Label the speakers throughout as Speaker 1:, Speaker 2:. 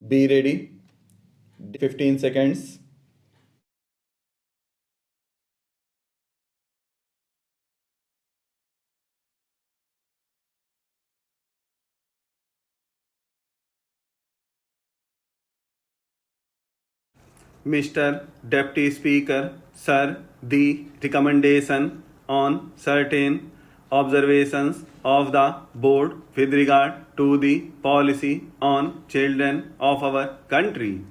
Speaker 1: Be ready. 15 seconds.
Speaker 2: Mr. Deputy Speaker, Sir, the recommendation on certain observations of the board with regard to the policy on children of our country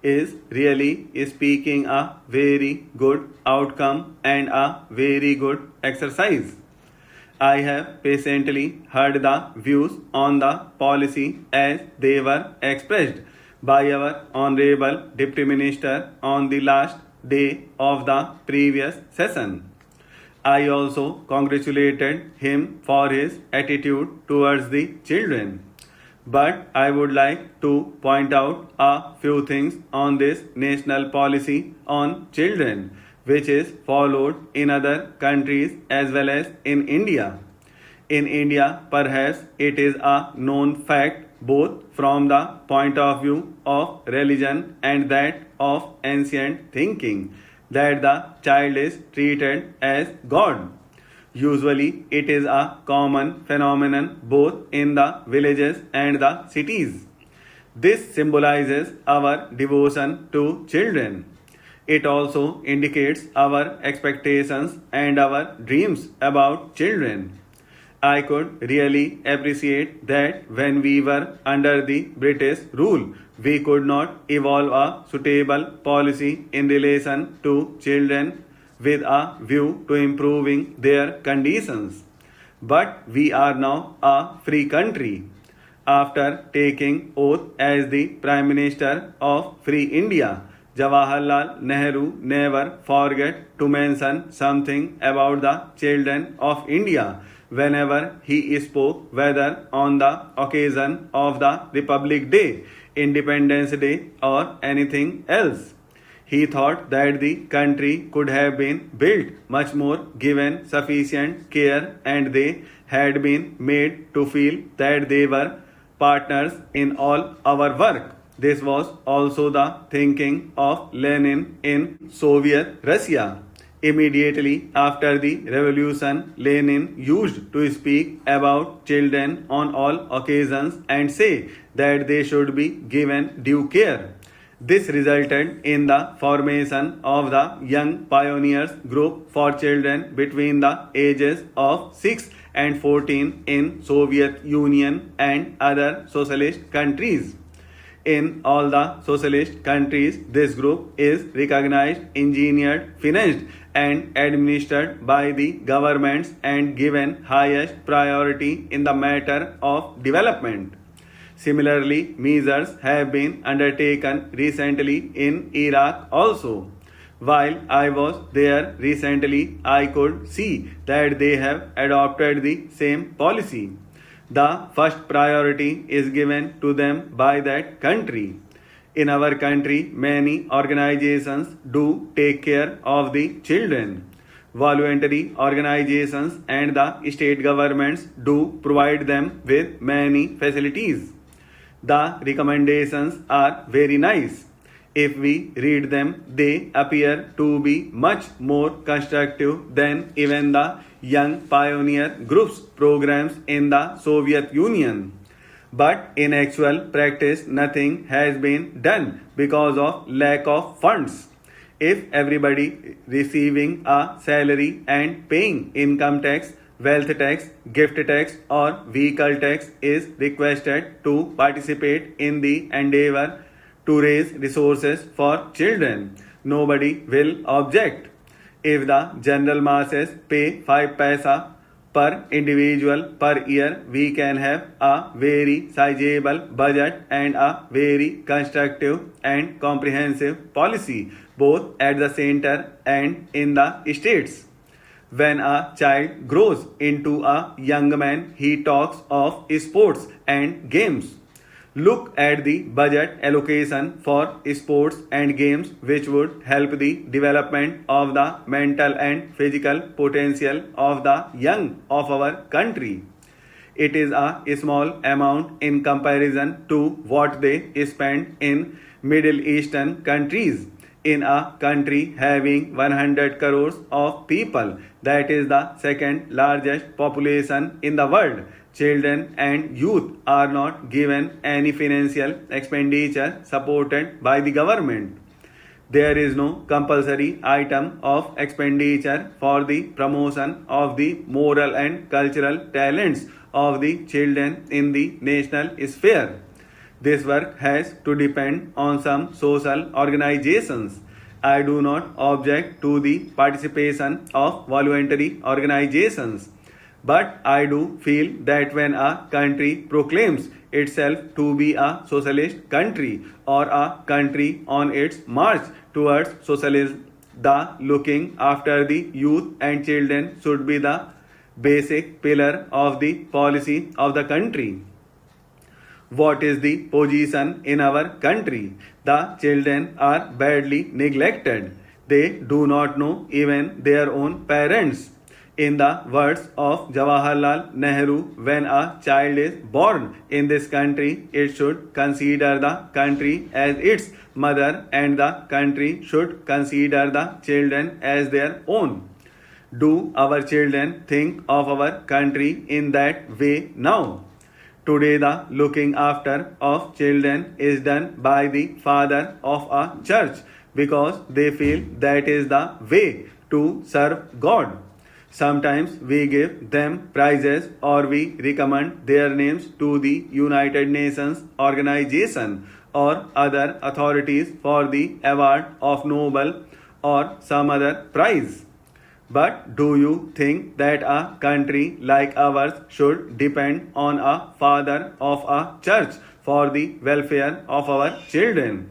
Speaker 2: is really speaking a very good outcome and a very good exercise. I have patiently heard the views on the policy as they were expressed by our Honorable Deputy Minister on the last day of the previous session. I also congratulated him for his attitude towards the children. But I would like to point out a few things on this national policy on children, which is followed in other countries as well as in India. In India, perhaps it is a known fact both from the point of view of religion and that of ancient thinking that the child is treated as God. Usually, it is a common phenomenon both in the villages and the cities. This symbolizes our devotion to children. It also indicates our expectations and our dreams about children. I could really appreciate that when we were under the British rule, we could not evolve a suitable policy in relation to children with a view to improving their conditions. But we are now a free country. After taking oath as the Prime Minister of Free India, Jawaharlal Nehru never forget to mention something about the children of India whenever he spoke, whether on the occasion of the Republic Day, Independence Day, or anything else. He thought that the country could have been built much more given sufficient care and they had been made to feel that they were partners in all our work. This was also the thinking of Lenin in Soviet Russia. Immediately after the revolution, Lenin used to speak about children on all occasions and say that they should be given due care. This resulted in the formation of the Young Pioneers Group for children between the ages of 6 and 14 in Soviet Union and other socialist countries. In all the socialist countries, this group is recognized, engineered, financed, and administered by the governments and given highest priority in the matter of development. Similarly, measures have been undertaken recently in Iraq also. While I was there recently, I could see that they have adopted the same policy. The first priority is given to them by that country. In our country, many organizations do take care of the children. Voluntary organizations and the state governments do provide them with many facilities. The recommendations are very nice. If we read them, they appear to be much more constructive than even the Young Pioneer Group's programs in the Soviet Union. But in actual practice, nothing has been done because of lack of funds. If everybody receiving a salary and paying income tax, wealth tax, gift tax, or vehicle tax is requested to participate in the endeavor to raise resources for children, nobody will object. If the general masses pay 5 paisa per individual per year, we can have a very sizable budget and a very constructive and comprehensive policy both at the center and in the states. When a child grows into a young man, he talks of sports and games. Look at the budget allocation for sports and games, which would help the development of the mental and physical potential of the young of our country. it is a small amount in comparison to what they spend in Middle Eastern countries. In a country having 100 crores of people, that is the second largest population in the world, children and youth are not given any financial expenditure supported by the government. There is no compulsory item of expenditure for the promotion of the moral and cultural talents of the children in the national sphere. This work has to depend on some social organizations. I do not object to the participation of voluntary organizations, but I do feel that when a country proclaims itself to be a socialist country or a country on its march towards socialism, the looking after the youth and children should be the basic pillar of the policy of the country. What is the position in our country? The children are badly neglected. They do not know even their own parents. In the words of Jawaharlal Nehru, when a child is born in this country, it should consider the country as its mother and the country should consider the children as their own. Do our children think of our country in that way now? Today, the looking after of children is done by the father of a church because they feel that is the way to serve God. Sometimes we give them prizes or we recommend their names to the United Nations organization or other authorities for the award of Nobel or some other prize. But do you think that a country like ours should depend on a father of a church for the welfare of our children?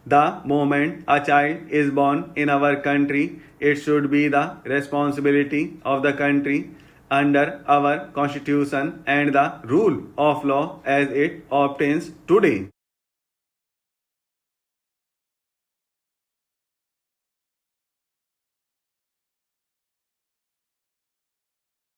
Speaker 2: The moment a child is born in our country, it should be the responsibility of the country under our constitution and the rule of law as it obtains today.